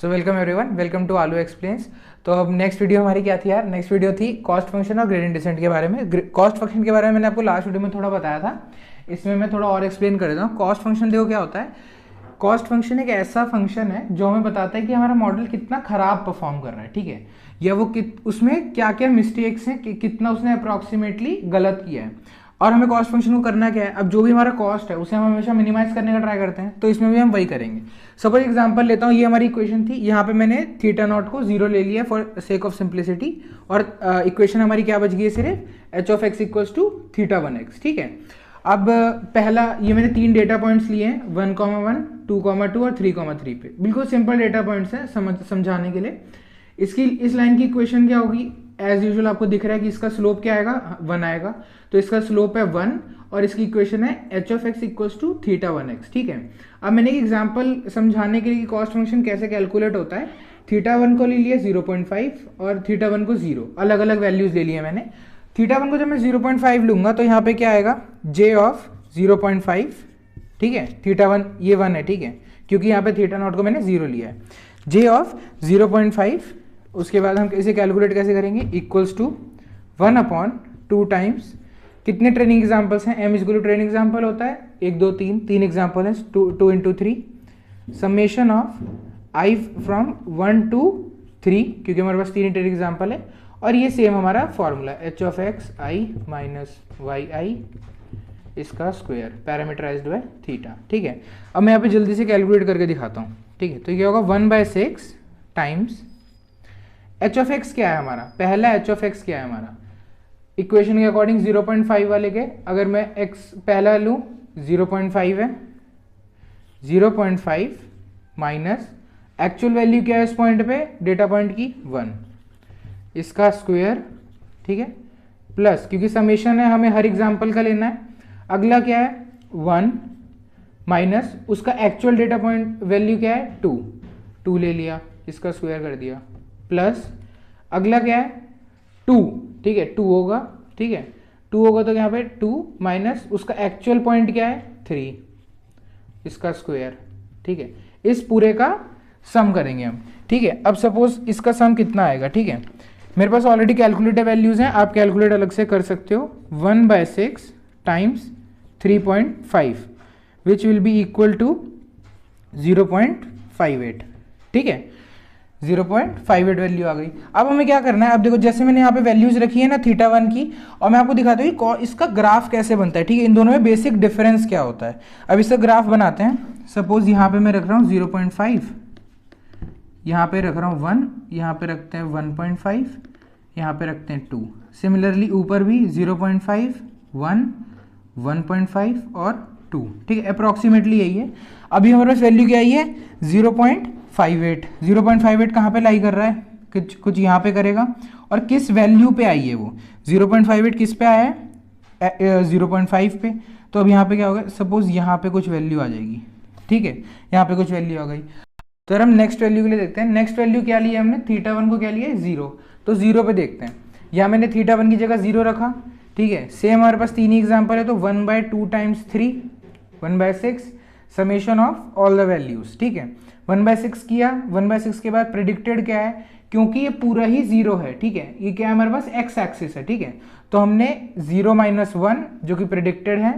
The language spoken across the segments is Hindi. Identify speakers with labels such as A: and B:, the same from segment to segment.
A: So welcome everyone, welcome to Aloo explains. तो अब नेक्स्ट वीडियो हमारी क्या थी यार? नेक्स्ट वीडियो थी कॉस्ट फंक्शन और ग्रेडियंट डिसेंट के बारे में। कॉस्ट फंक्शन के बारे में मैंने आपको लास्ट वीडियो में थोड़ा बताया था, इसमें मैं थोड़ा और एक्सप्लेन कर देता हूँ। कॉस्ट फंक्शन देखो क्या होता है। कॉस्ट फंक्शन एक ऐसा फंक्शन है जो हमें बताता है कि हमारा मॉडल कितना खराब परफॉर्म कर रहा है, ठीक है, या वो उसमें क्या क्या मिस्टेक्स हैं, कितना उसने अप्रॉक्सीमेटली गलत किया है। और हमें कॉस्ट फंक्शन को करना क्या है, अब जो भी हमारा कॉस्ट है उसे हम हमेशा मिनिमाइज करने का ट्राई करते हैं, तो इसमें भी हम वही करेंगे। सपोज एग्जांपल लेता हूँ, ये हमारी इक्वेशन थी, यहाँ पे मैंने थीटा नॉट को 0 ले लिया फॉर सेक ऑफ सिंप्लिसिटी, और इक्वेशन हमारी क्या बच गई है, सिर्फ H of X equals to theta 1x, ठीक है। अब पहला ये मैंने 3 डेटा पॉइंट्स लिए हैं, 1,1, 2,2 और 3,3 पे। बिल्कुल सिंपल डेटा पॉइंट्स हैं समझाने के लिए। इसकी इस लाइन की इक्वेशन क्या होगी, एज यूजुअल आपको दिख रहा है कि इसका स्लोप क्या आएगा, 1 आएगा, तो इसका स्लोप है 1 और इसकी इक्वेशन है H of X equals to theta 1x, ठीक है। अब मैंने एक एग्जांपल समझाने के लिए कि कॉस्ट फंक्शन कैसे कैलकुलेट होता है, थीटा 1 को ले लिया 0.5 और थीटा 1 को 0, अलग अलग वैल्यूज ले लिए मैंने। थीटा 1 को जब मैं 0.5 लूंगा तो यहाँ पे क्या आएगा, जे ऑफ 0.5, ठीक है। थीटा 1 ये 1 है, ठीक है, क्योंकि यहाँ पे थीटा नॉट को मैंने 0 लिया है। जे ऑफ 0.5, उसके बाद हम इसे कैलकुलेट कैसे करेंगे, इक्वल्स टू 1/2 टाइम्स कितने ट्रेनिंग एग्जाम्पल्स हैं, M equal to training example होता है 1 2 3 एग्जाम्पल है, 2 into 3 summation of I from 1 to 3, क्योंकि हमारे पास 3 ट्रेनिंग एग्जाम्पल है। और ये सेम हमारा formula H of X I minus Y I इसका स्क्वायर पैरामीटराइज्ड बाय थीटा, ठीक है। अब मैं यहाँ पे जल्दी से कैलकुलेट करके दिखाता हूँ, ठीक है। तो क्या होगा, 1/6 टाइम्स एच ऑफ एक्स क्या है हमारा, पहला एच ऑफ एक्स क्या है हमारा, इक्वेशन के अकॉर्डिंग 0.5 वाले के, अगर मैं एक्स पहला लूँ 0.5 है, 0.5 माइनस एक्चुअल वैल्यू क्या है इस पॉइंट पे, डेटा पॉइंट की 1, इसका स्क्वायर, ठीक है, प्लस क्योंकि समेशन है हमें हर एग्जाम्पल का लेना है। अगला क्या है 1 माइनस उसका एक्चुअल डेटा पॉइंट वैल्यू क्या है 2 ले लिया, इसका स्क्वायर कर दिया, प्लस अगला क्या है 2, ठीक है, 2 होगा, ठीक है, 2 होगा तो यहाँ पे 2 माइनस उसका एक्चुअल पॉइंट क्या है 3, इसका स्क्वायर, ठीक है। इस पूरे का सम करेंगे हम, ठीक है। अब सपोज इसका सम कितना आएगा, ठीक है, मेरे पास ऑलरेडी कैलकुलेटर वैल्यूज हैं, आप कैलकुलेट अलग से कर सकते हो। 1/6 times 3.5 which will be equal to 0.58, ठीक है, 0.58 वैल्यू आ गई। अब हमें क्या करना है, अब देखो जैसे मैंने यहाँ पे वैल्यूज रखी है ना थीटा 1 की, और मैं आपको दिखाता हूँ कि इसका ग्राफ कैसे बनता है, ठीक है, इन दोनों में बेसिक डिफरेंस क्या होता है। अब इसका ग्राफ बनाते हैं। सपोज यहाँ पे मैं रख रहा हूँ 0.5, यहाँ पे रख रहा हूँ 1, यहाँ पे रखते हैं 1.5, यहाँ पे रखते हैं 2। सिमिलरली ऊपर भी 0.5, 1, 1.5 और 2, ठीक है, अप्रॉक्सीमेटली यही है। अभी हमारे पास वैल्यू क्या आई है 0.58। 0.58 कहाँ पे लाई कर रहा है, कुछ यहाँ पे करेगा, और किस वैल्यू पे आई है वो 0.58 किस पे आया है 0.5 पे। तो अब यहाँ पे क्या होगा, सपोज यहाँ पे कुछ वैल्यू आ जाएगी, ठीक है, यहाँ पे कुछ वैल्यू आ गई, तो हम नेक्स्ट वैल्यू के लिए देखते हैं। नेक्स्ट वैल्यू क्या लिया हमने, थीटा 1 को क्या लिया 0, तो 0 पे देखते हैं। यहाँ मैंने थीटा 1 की जगह 0 रखा, ठीक है। सेम हमारे पास 3 ही एग्जाम्पल है, तो 1/2 times 3, 1/6 summation of all the values, ठीक है। 1/6 किया, 1/6 के बाद प्रेडिक्टेड क्या है, क्योंकि ये पूरा ही 0 है, ठीक है, ये क्या है हमारे पास एक्स एक्सिस है, ठीक है, तो हमने 0 - 1 जो कि प्रेडिक्टेड है,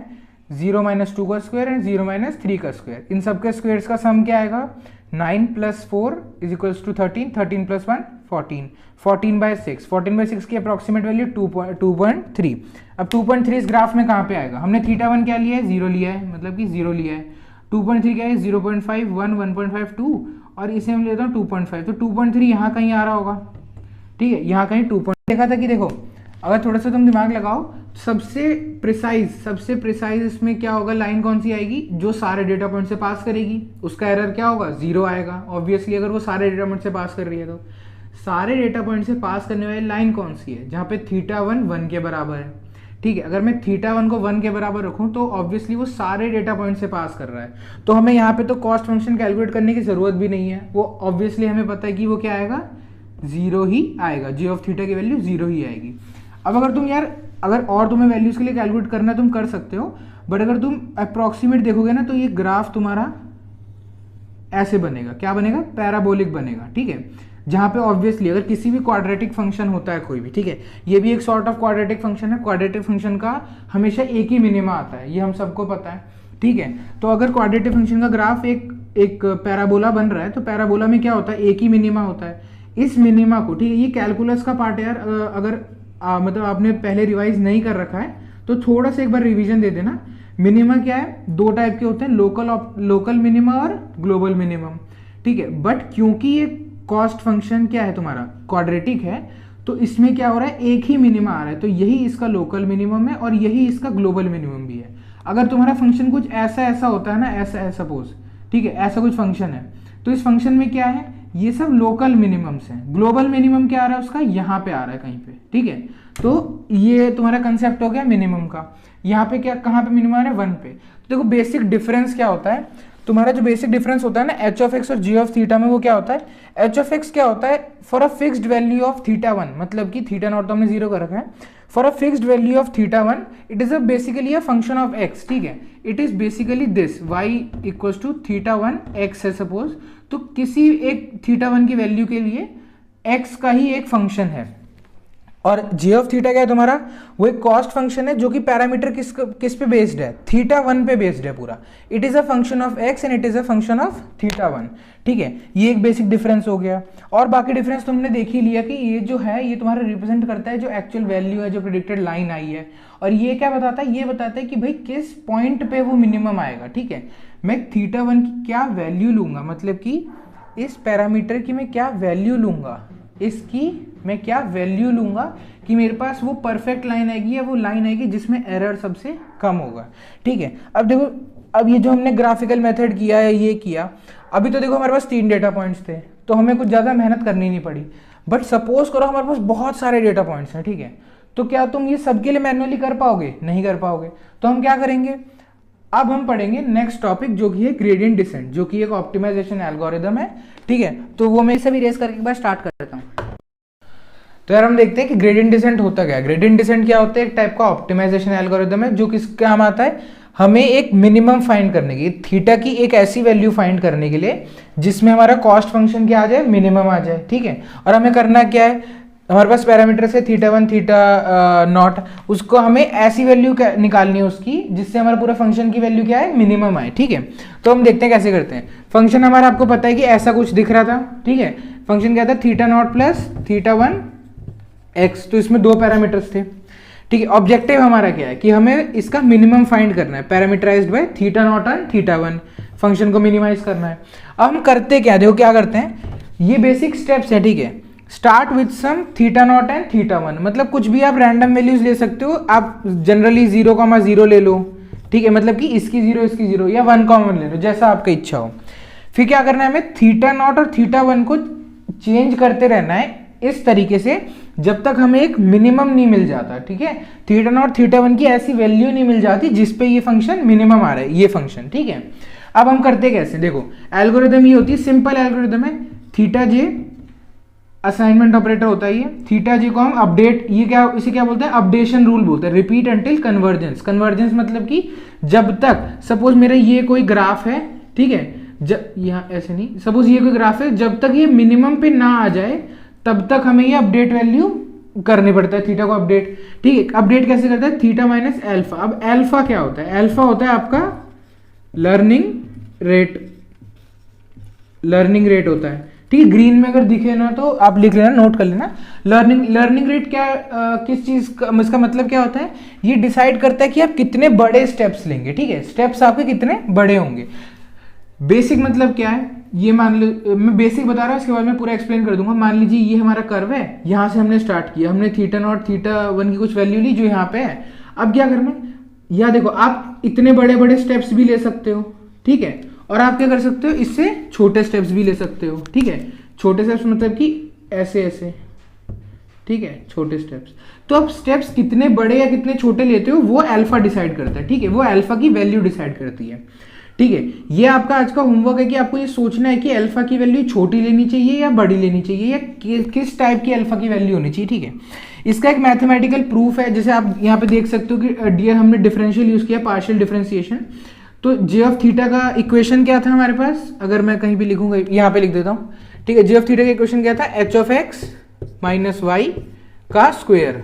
A: 0 - 2 का स्क्वायर एंड 0 - 3 का स्क्वायर, इन सबके स्क्वायर्स का सम क्या आएगा, 9 + 4 = 13, 13 + 1 14, 14/6, 14/6 की अप्रॉक्सीमेट वैल्यू 2.3। अब 2.3 इस ग्राफ में कहाँ पे आएगा, हमने थीटा 1 क्या लिया है 0 लिया है, मतलब कि 0 लिया है। 2.3 क्या है 0.5, 1, 1.5, 2, और इसे हम लेता हूँ 2.5, तो 2.3 यहाँ कहीं आ रहा होगा, ठीक है, यहाँ कहीं 2. देखा था कि देखो अगर थोड़ा सा तुम दिमाग लगाओ, सबसे प्रिसाइज इसमें क्या होगा, लाइन कौन सी आएगी, जो सारे डेटा पॉइंट से पास करेगी, उसका एरर क्या होगा 0 आएगा ऑब्वियसली, अगर वो सारे डेटा पॉइंट से पास कर रही है। तो सारे डेटा पॉइंट से पास करने वाली लाइन कौन सी है, जहाँ पे थीटा 1 के बराबर है, ठीक है। अगर मैं थीटा 1 को 1 के बराबर रखूं तो ऑब्वियसली वो सारे डेटा पॉइंट से पास कर रहा है, तो हमें यहाँ पे तो कॉस्ट फंक्शन कैलकुलेट करने की जरूरत भी नहीं है, वो ऑब्वियसली हमें पता है कि वो क्या आएगा 0 ही आएगा, जी ऑफ थीटा की वैल्यू 0 ही आएगी। अब अगर तुम यार अगर और तुम्हें वैल्यूज के लिए कैलकुलेट करना है तुम कर सकते हो, बट अगर तुम अप्रॉक्सीमेट देखोगे ना तो ये ग्राफ तुम्हारा ऐसे बनेगा, क्या बनेगा, पैराबोलिक बनेगा, ठीक है। जहाँ पे ऑब्वियसली अगर किसी भी क्वाड्रेटिक फंक्शन होता है कोई भी, ठीक है, ये भी एक सॉर्ट ऑफ क्वाड्रेटिक फंक्शन है। क्वाड्रेटिक फंक्शन का हमेशा एक ही मिनिमा आता है, ये हम सबको पता है, ठीक है। तो अगर क्वाड्रेटिक फंक्शन का ग्राफ एक पैराबोला बन रहा है, तो पैराबोला में क्या होता है, एक ही मिनिमा होता है। इस मिनिमा को, ठीक है, ये कैलकुलस का पार्ट है यार, अगर मतलब आपने पहले रिवाइज नहीं कर रखा है तो थोड़ा सा एक बार रिवीजन दे देना। मिनिमा क्या है, दो टाइप के होते हैं, लोकल मिनिमा और ग्लोबल मिनिमम, ठीक है। बट क्योंकि ये कॉस्ट फंक्शन क्या है तुम्हारा, क्वाड्रेटिक है, तो इसमें क्या हो रहा है, एक ही मिनिमा आ रहा है, तो यही इसका लोकल मिनिमम है और यही इसका ग्लोबल मिनिमम भी है। अगर तुम्हारा फंक्शन कुछ ऐसा होता है ना, ऐसा सपोज, ठीक है, ऐसा कुछ फंक्शन है, तो इस फंक्शन में क्या है, ये सब लोकल मिनिमम्स हैं। ग्लोबल मिनिमम क्या आ रहा है उसका, यहाँ पे आ रहा है कहीं पे, ठीक है। तो ये तुम्हारा कंसेप्ट हो गया मिनिमम का। यहाँ पे क्या, कहाँ पे मिनिमम आ रहा है, 1 पे। तो देखो बेसिक डिफरेंस क्या होता है, तुम्हारा जो बेसिक डिफरेंस होता है ना एच ऑफ एक्स और जी ऑफ थीटा में, वो क्या होता है, एच ऑफ एक्स क्या होता है, for a fixed value of theta 1, मतलब कि थीटा नॉट तो हमने 0 कर रखा है, for a fixed value of theta 1 it is basically a function of X, ठीक है। It is basically this Y equals to theta 1 X है सपोज, तो किसी एक थीटा 1 की वैल्यू के लिए एक्स का ही एक फंक्शन है। और जी ऑफ थीटा क्या है तुम्हारा, वो एक कॉस्ट फंक्शन है जो कि पैरामीटर किस पे बेस्ड है, थीटा 1 पे बेस्ड है पूरा। It is a function of x and it is a function of theta 1, ठीक है। ये एक बेसिक डिफरेंस हो गया। और बाकी डिफरेंस तुमने देख ही लिया कि ये जो है ये तुम्हारा रिप्रेजेंट करता है जो एक्चुअल वैल्यू है, जो प्रेडिक्टेड लाइन आई है। और ये क्या बताता है, ये बताता है कि भाई किस पॉइंट पे वो मिनिमम आएगा, ठीक है। मैं थीटा 1 की क्या वैल्यू लूंगा, मतलब कि इस पैरामीटर की मैं क्या वैल्यू लूंगा, इसकी मैं क्या वैल्यू लूंगा कि मेरे पास वो परफेक्ट लाइन आएगी या वो लाइन आएगी जिसमें एरर सबसे कम होगा, ठीक है। अब देखो, अब ये जो हमने ग्राफिकल मेथड किया है, ये किया, अभी तो देखो हमारे पास 3 डेटा पॉइंट्स थे, तो हमें कुछ ज़्यादा मेहनत करनी नहीं पड़ी। बट सपोज करो हमारे पास बहुत सारे डेटा पॉइंट्स हैं, ठीक है, तो क्या तुम ये सबके लिए मैन्युअली कर पाओगे, नहीं कर पाओगे। तो हम क्या करेंगे, अब हम पढ़ेंगे नेक्स्ट टॉपिक जो कि है ग्रेडियंट डिसेंट, जो कि एक ऑप्टिमाइजेशन एल्गोरिदम है, ठीक है। तो वो मैं इसे भी रेस करके एक बार स्टार्ट कर देता हूँ। तो यार हम देखते हैं कि ग्रेडियंट डिसेंट होता क्या है। ग्रेडियंट डिसेंट क्या होता है, एक टाइप का ऑप्टिमाइजेशन एल्गोरिदम है जो किस काम आता है, हमें एक मिनिमम फाइंड करने की, थीटा की एक ऐसी वैल्यू फाइंड करने के लिए जिसमें हमारा कॉस्ट फंक्शन क्या आ जाए, मिनिमम आ जाए, ठीक है। और हमें करना क्या है, हमारे पास पैरामीटर्स है थीटा 1 थीटा नॉट, उसको हमें ऐसी वैल्यू निकालनी है उसकी जिससे हमारा पूरा फंक्शन की वैल्यू क्या है, मिनिमम आए, ठीक है। तो हम देखते हैं कैसे करते हैं। फंक्शन हमारा आपको पता है कि ऐसा कुछ दिख रहा था, ठीक है। फंक्शन क्या था, theta naught plus theta 1 x, तो इसमें 2 पैरामीटर्स थे, ठीक है। ऑब्जेक्टिव हमारा क्या है कि हमें इसका मिनिमम फाइंड करना है, parameterised by theta not and theta 1, function को मिनिमाइज करना है। अब हम करते क्या, देखो क्या करते हैं, ये बेसिक स्टेप्स है, ठीक है। Start with some theta not and theta 1, मतलब कुछ भी आप रैंडम वैल्यूज ले सकते हो, आप जनरली 0,0 ले लो, ठीक है, मतलब कि इसकी 0 इसकी 0 या 1 कॉमन ले लो, जैसा आपका इच्छा हो। फिर क्या करना है, हमें थीटा नॉट और थीटा 1 को चेंज करते रहना है इस तरीके से जब तक हमें एक मिनिमम नहीं मिल जाता, ठीक है। थीटा नॉट थीटा 1 की ऐसी वैल्यू नहीं मिल जाती जिसपे ये फंक्शन मिनिमम आ रहा है, ये फंक्शन, ठीक है। अब हम करते कैसे, देखो एल्गोरिदम ये होती है, सिंपल एल्गोरिदम है, थीटा जे असाइनमेंट ऑपरेटर होता है ये, थीटा जे को हम अपडेट, ये क्या, इसे क्या बोलते हैं, अपडेशन रूल बोलते हैं, रिपीट अंटिल कन्वर्जेंस। कन्वर्जेंस मतलब कि जब तक, सपोज मेरा ये कोई ग्राफ है, ठीक है, जब यहाँ ऐसे नहीं, सपोज ये कोई ग्राफ है, जब तक ये मिनिमम पे ना आ जाए तब तक हमें ये अपडेट वैल्यू करनी पड़ता है, थीटा को अपडेट, ठीक है। अपडेट कैसे करता है, थीटा माइनस एल्फा। अब एल्फा क्या होता है, एल्फा होता है आपका लर्निंग रेट होता है, ठीक है। ग्रीन में अगर दिखे ना तो आप लिख लेना, नोट कर लेना। लर्निंग रेट क्या, किस चीज का, इसका मतलब क्या होता है, ये डिसाइड करता है कि आप कितने बड़े स्टेप्स लेंगे, ठीक है, स्टेप्स आपके कितने बड़े होंगे। बेसिक मतलब क्या है, ये मान लो, मैं बेसिक बता रहा हूँ, इसके बाद मैं पूरा एक्सप्लेन कर दूंगा। मान लीजिए ये हमारा कर्व है, यहाँ से हमने स्टार्ट किया, हमने थीटा नॉट थीटा 1 की कुछ वैल्यू ली जो यहाँ पे है। अब क्या करना है, या देखो आप इतने बड़े बड़े स्टेप्स भी ले सकते हो, ठीक है, और आप क्या कर सकते हो, इससे छोटे स्टेप्स भी ले सकते हो, ठीक है। छोटे स्टेप्स मतलब कि ऐसे ऐसे, ठीक है, छोटे स्टेप्स। तो अब स्टेप्स कितने बड़े या कितने छोटे लेते हो वो अल्फा डिसाइड करता है, ठीक है, वो अल्फा की वैल्यू डिसाइड करती है, ठीक है। ये आपका आज का होमवर्क है कि आपको ये सोचना है कि अल्फा की वैल्यू छोटी लेनी चाहिए या बड़ी लेनी चाहिए, या किस टाइप की अल्फा की वैल्यू होनी चाहिए, ठीक है। इसका एक मैथमेटिकल प्रूफ है, जैसे आप यहाँ पे देख सकते हो कि डियर हमने डिफरेंशियल यूज किया, पार्शियल डिफरेंशिएशन। तो जे ऑफ थीटा का इक्वेशन क्या था हमारे पास, अगर मैं कहीं भी लिखूंगा यहाँ पे लिख देता हूँ, ठीक है। जे ऑफ थीटा का इक्वेशन क्या था, H of X minus Y का स्क्वायर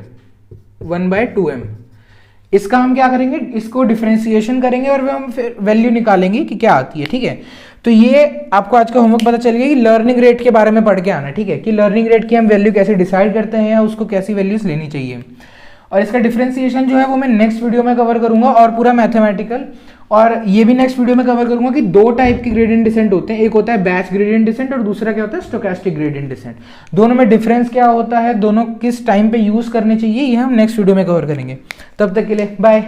A: 1/2m। इसका हम क्या करेंगे, इसको डिफरेंशिएशन करेंगे और हम फिर वैल्यू निकालेंगे कि क्या आती है, ठीक है। तो ये आपको आज का होमवर्क पता चल गया कि लर्निंग रेट के बारे में पढ़ के आना, ठीक है, कि लर्निंग रेट की हम वैल्यू कैसे डिसाइड करते हैं या उसको कैसी वैल्यूज लेनी चाहिए। और इसका डिफरेंशिएशन जो है वो मैं नेक्स्ट वीडियो में कवर करूंगा, और पूरा मैथमेटिकल। और ये भी नेक्स्ट वीडियो में कवर करूंगा कि दो टाइप के ग्रेडियंट डिसेंट होते हैं, एक होता है बैच ग्रेडियंट डिसेंट और दूसरा क्या होता है, स्टोकेस्टिक ग्रेडियंट डिसेंट। दोनों में डिफरेंस क्या होता है, दोनों किस टाइम पे यूज करने चाहिए, ये हम नेक्स्ट वीडियो में कवर करेंगे। तब तक के लिए बाय।